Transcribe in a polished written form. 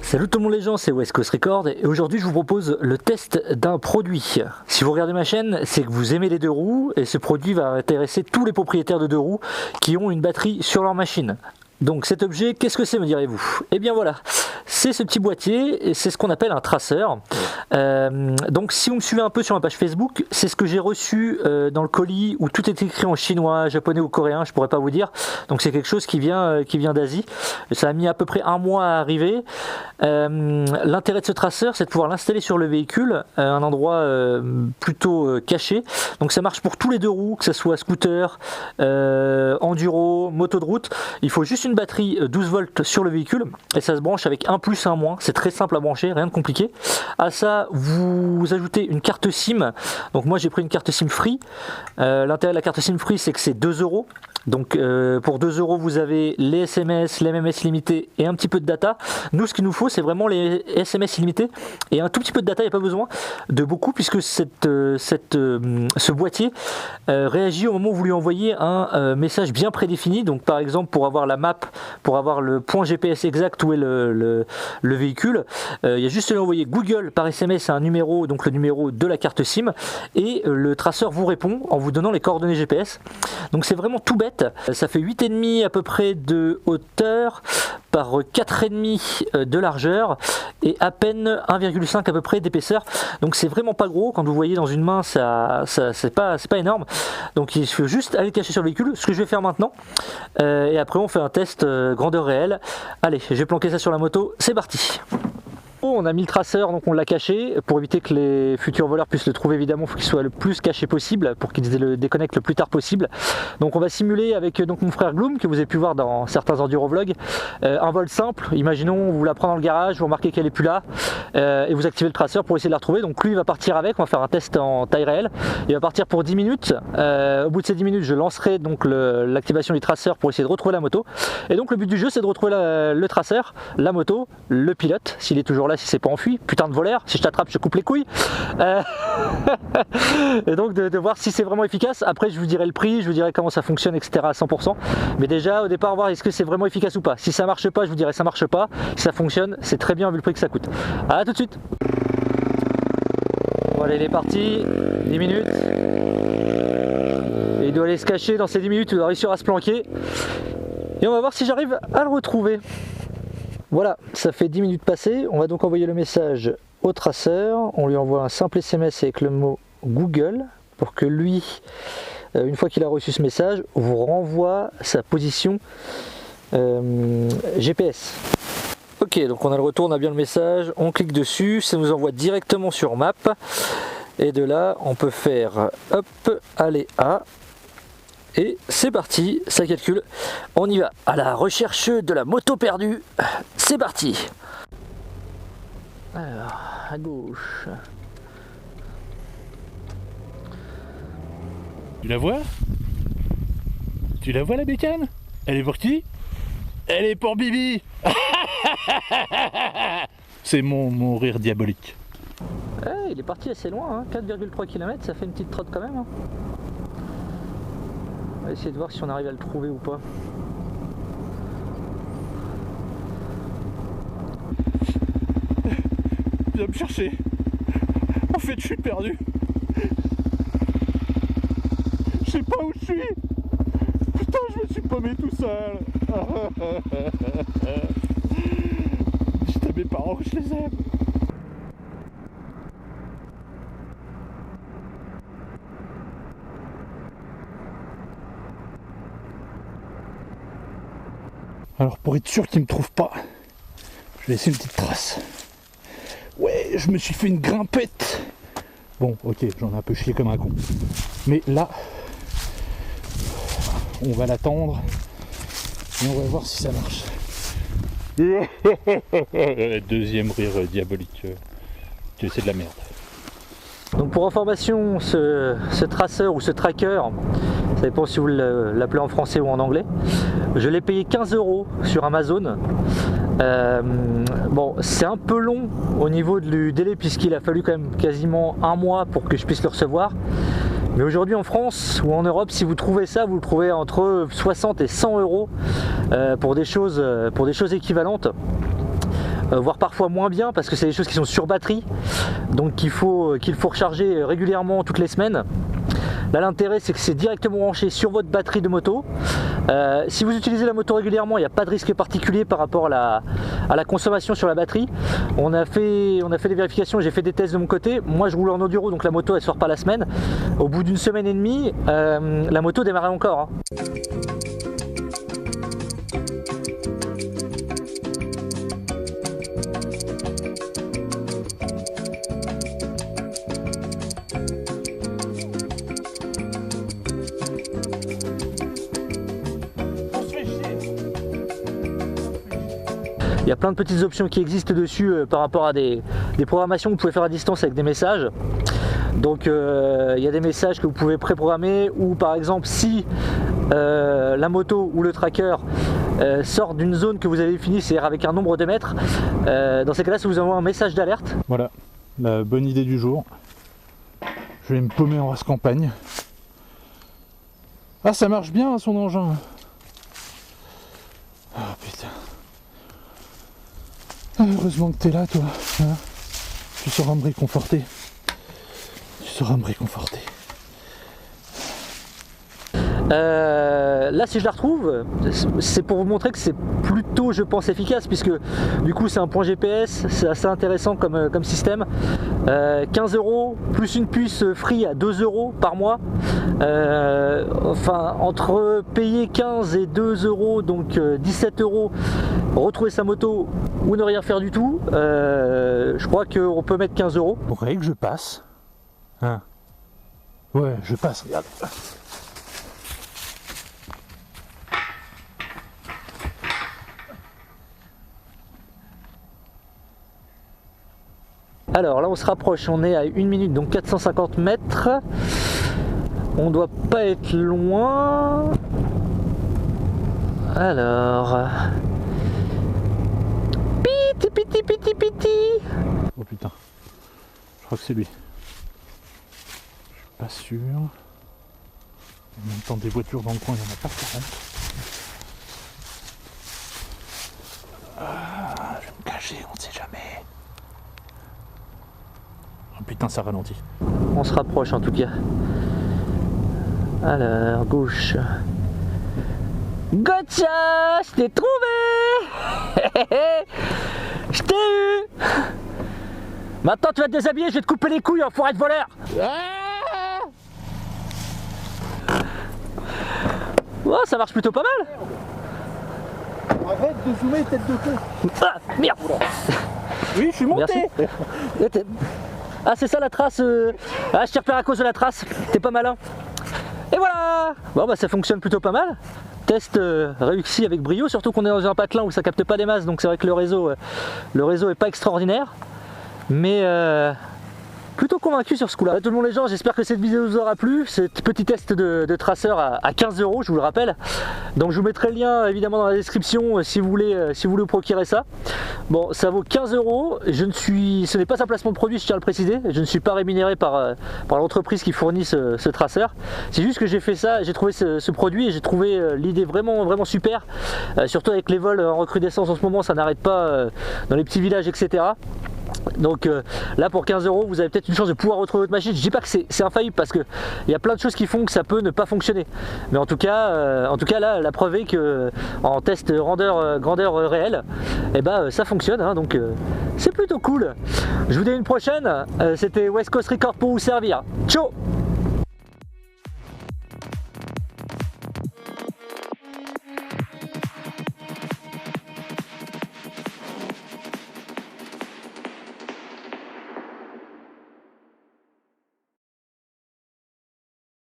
Salut tout le monde les gens, c'est West Coast Record et aujourd'hui je vous propose le test d'un produit. Si vous regardez ma chaîne, c'est que vous aimez les deux roues et ce produit va intéresser tous les propriétaires de deux roues qui ont une batterie sur leur machine. Donc cet objet, qu'est-ce que c'est me direz-vous? Eh bien voilà, c'est ce petit boîtier et c'est ce qu'on appelle un traceur. Donc si vous me suivez un peu sur ma page Facebook, c'est ce que j'ai reçu dans le colis où tout est écrit en chinois, japonais ou coréen, je pourrais pas vous dire. Donc c'est quelque chose qui vient d'Asie. Ça a mis à peu près un mois à arriver. L'intérêt de ce traceur, c'est de pouvoir l'installer sur le véhicule, à un endroit plutôt caché. Donc ça marche pour tous les deux roues, que ce soit scooter, enduro, moto de route. Il faut juste une batterie 12 volts sur le véhicule et ça se branche avec un plus un moins. C'est très simple à brancher, rien de compliqué. À ça, vous ajoutez une carte SIM. Donc moi j'ai pris une carte SIM Free. L'intérêt de la carte SIM Free, c'est que c'est 2 euros. Donc pour 2 euros, vous avez les SMS, les MMS limités et un petit peu de data. Nous, ce qu'il nous faut, c'est vraiment les SMS illimités et un tout petit peu de data. Il n'y a pas besoin de beaucoup puisque ce boîtier réagit au moment où vous lui envoyez un message bien prédéfini. Donc par exemple, pour avoir la map, pour avoir le point GPS exact où est le véhicule, il y a juste à lui envoyer Google par SMS à un numéro, donc le numéro de la carte SIM, et le traceur vous répond en vous donnant les coordonnées GPS. Donc c'est vraiment tout bête. Ça fait 8,5 à peu près de hauteur par 4,5 de largeur et à peine 1,5 à peu près d'épaisseur. Donc c'est vraiment pas gros. Quand vous voyez dans une main, c'est pas énorme. Donc il faut juste aller le cacher sur le véhicule, ce que je vais faire maintenant. Et après on fait un test grandeur réelle. Allez, je vais planquer ça sur la moto. C'est parti. On a mis le traceur, donc on l'a caché pour éviter que les futurs voleurs puissent le trouver. Évidemment, il faut qu'il soit le plus caché possible pour qu'ils le déconnectent le plus tard possible. Donc on va simuler avec mon frère Gloom, que vous avez pu voir dans certains enduro vlogs, un vol simple. Imaginons, vous la prenez dans le garage, vous remarquez qu'elle est plus là et vous activez le traceur pour essayer de la retrouver. Donc lui il va partir avec, on va faire un test en taille réelle. Il va partir pour 10 minutes. Au bout de ces 10 minutes, je lancerai donc l'activation du traceur pour essayer de retrouver la moto. Et donc le but du jeu, c'est de retrouver le traceur, la moto, le pilote, s'il est toujours là, si c'est pas enfui, putain de voleur, si je t'attrape je te coupe les couilles. Et donc de voir si c'est vraiment efficace. Après je vous dirai le prix, je vous dirai comment ça fonctionne, etc. à 100%. Mais déjà au départ voir est-ce que c'est vraiment efficace ou pas. Si ça marche pas, je vous dirai ça marche pas. Si ça fonctionne, c'est très bien vu le prix que ça coûte. À tout de suite. Bon allez, il est parti, 10 minutes. Et il doit aller se cacher dans ces 10 minutes, il doit réussir à se planquer. Et on va voir si j'arrive à le retrouver. Voilà, ça fait 10 minutes passées. On va donc envoyer le message au traceur. On lui envoie un simple SMS avec le mot Google pour que lui, une fois qu'il a reçu ce message, vous renvoie sa position GPS. Ok, donc on a le retour, on a bien le message. On clique dessus, ça nous envoie directement sur Map. Et de là, on peut faire hop, aller à. Et c'est parti, ça calcule. On y va à la recherche de la moto perdue. C'est parti. Alors, à gauche. Tu la vois? Tu la vois la bécane? Elle est pour qui? Elle est pour Bibi. C'est mon rire diabolique. Il est parti assez loin, hein. 4,3 km, ça fait une petite trotte quand même. Hein. On va essayer de voir si on arrive à le trouver ou pas. Viens me chercher. En fait, je suis perdu. Je sais pas où je suis. Putain, je me suis paumé tout seul. Dites à mes parents que je les aime. Alors pour être sûr qu'ils me trouvent pas, je vais laisser une petite trace. Ouais, je me suis fait une grimpette. Bon, ok, j'en ai un peu chié comme un con. Mais là, on va l'attendre et on va voir si ça marche. Deuxième rire diabolique. C'est de la merde. Donc pour information, ce traceur ou ce tracker, ça dépend si vous l'appelez en français ou en anglais, je l'ai payé 15 € sur Amazon. Bon, c'est un peu long au niveau du délai puisqu'il a fallu quand même quasiment un mois pour que je puisse le recevoir. Mais aujourd'hui en France ou en Europe, si vous trouvez ça, vous le trouvez entre 60 et 100 € pour des choses équivalentes. voire parfois moins bien parce que c'est des choses qui sont sur batterie, donc qu'il faut recharger régulièrement toutes les semaines. Là l'intérêt c'est que c'est directement branché sur votre batterie de moto. Si vous utilisez la moto régulièrement, il n'y a pas de risque particulier par rapport à la consommation sur la batterie. On a fait des vérifications, j'ai fait des tests de mon côté. Moi je roule en enduro donc la moto elle sort pas la semaine. Au bout d'une semaine et demie, la moto démarrait encore, hein. Il y a plein de petites options qui existent dessus par rapport à des programmations que vous pouvez faire à distance avec des messages. Donc il y a des messages que vous pouvez préprogrammer, ou par exemple si la moto ou le tracker sort d'une zone que vous avez définie, c'est-à-dire avec un nombre de mètres, dans ces cas-là ça vous envoie un message d'alerte. Voilà, la bonne idée du jour. Je vais me paumer en race campagne. Ah, ça marche bien son engin. Ah putain. Heureusement que t'es là, toi. Hein, tu sauras me réconforter. Tu sauras me réconforter. Là si je la retrouve, c'est pour vous montrer que c'est plutôt je pense efficace, puisque du coup c'est un point GPS, c'est assez intéressant comme système. 15 € plus une puce free à 2 € par mois. Enfin entre payer 15 et 2 €, donc 17 €, retrouver sa moto ou ne rien faire du tout, je crois qu'on peut mettre 15 €. Vous croyez que je passe? Hein? Ouais, je passe, regarde. Alors là on se rapproche, on est à 1 minute, donc 450 mètres. On doit pas être loin. Alors... Piti piti piti piti. Oh putain, je crois que c'est lui. Je suis pas sûr. En même temps des voitures dans le coin, il n'y en a pas 40. Ah, je vais me cacher, on ne sait jamais. Oh putain, ça ralentit. On se rapproche en tout cas. Alors, gauche. Gotcha! Je t'ai trouvé! Je t'ai eu! Maintenant tu vas te déshabiller, je vais te couper les couilles, enfoiré de voleur! Oh, ça marche plutôt pas mal! Arrête de zoomer, tête de con! Ah, merde! Oui, je suis monté! Merci. Ah, c'est ça la trace. Ah, je t'ai repéré à cause de la trace. T'es pas malin. Et voilà. Bon, bah ça fonctionne plutôt pas mal. Test réussi avec brio, surtout qu'on est dans un patelin où ça capte pas des masses, donc c'est vrai que le réseau est pas extraordinaire. Mais plutôt convaincu sur ce coup-là. Tout le monde les gens, j'espère que cette vidéo vous aura plu. Ce petit test de traceur à 15 €, je vous le rappelle. Donc je vous mettrai le lien évidemment dans la description si vous voulez vous procurer ça. Bon, ça vaut 15 €. Ce n'est pas un placement de produit, je tiens à le préciser. Je ne suis pas rémunéré par l'entreprise qui fournit ce traceur. C'est juste que j'ai fait ça, j'ai trouvé ce produit et j'ai trouvé l'idée vraiment, vraiment super. Surtout avec les vols en recrudescence en ce moment, ça n'arrête pas dans les petits villages, etc. Donc là pour 15 €, vous avez peut-être une chance de pouvoir retrouver votre machine. Je dis pas que c'est infaillible parce que il y a plein de choses qui font que ça peut ne pas fonctionner. Mais en tout cas là, la preuve est que en test grandeur réelle, et ben ça fonctionne. Hein, donc c'est plutôt cool. Je vous dis à une prochaine. C'était West Coast Record pour vous servir. Ciao.